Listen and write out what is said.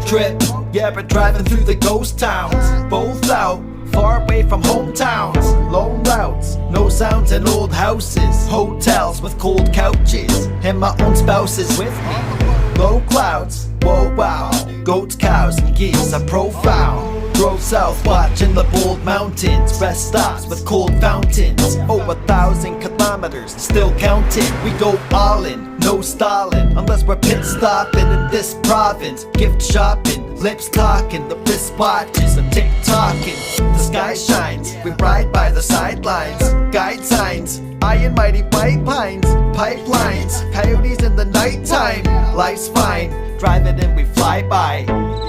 trip. Yeah, we're driving through the ghost towns, both out, far away from hometowns. Long routes, no sounds in old houses, hotels with cold couches, and my own spouse is with me. Low clouds, whoa wow, goats, cows, and geese are profound. Drove south watching the bold mountains, rest stops with cold fountains. Over 1,000 kilometers, still counting. We go all in, no stalling, unless we're pit stopping in this province. Gift shopping, lips talking, the wristwatches and tick-tocking. The sky shines, we ride by the sidelines. Guide signs, high and mighty white pines. Pipelines, coyotes in the nighttime. Life's fine, driving and we fly by.